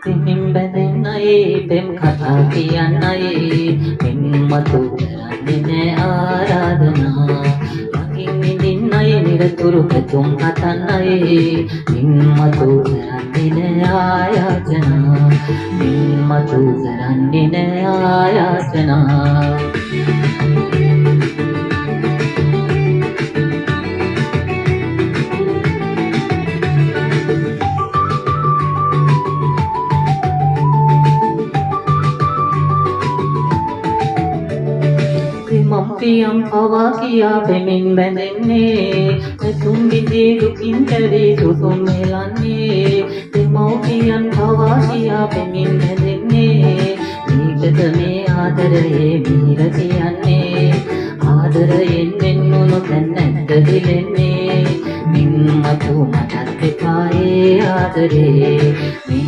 දෙමින් බැඳෙන්නයි පෙම් කතා කියන්නයි මින්මතු කරන්නේ නෑ ආරාධනා මගින් විඳින්නයි නිරතුරු පැතුම් හතන්නයි මින්මතු කරන්නේ නෑ ආයාචනා මින්මතු කරන්නේ නෑ ආයාචනා මම්පියම් පවා කියා පෙමින් බැඳෙන්නේ තුන් විදේ දුකින් කැරේ සුසුම් මෙලන්නේ මම්පියන් පවා කියා පෙමින් බැඳෙන්නේ මේකද මේ ආදරයේ මිහිර කියන්නේ ආදරයෙන් එන්නුණු තැන් නැද්ද දිලෙන්නේ මින්මතු මටත් එපායේ ආදරේ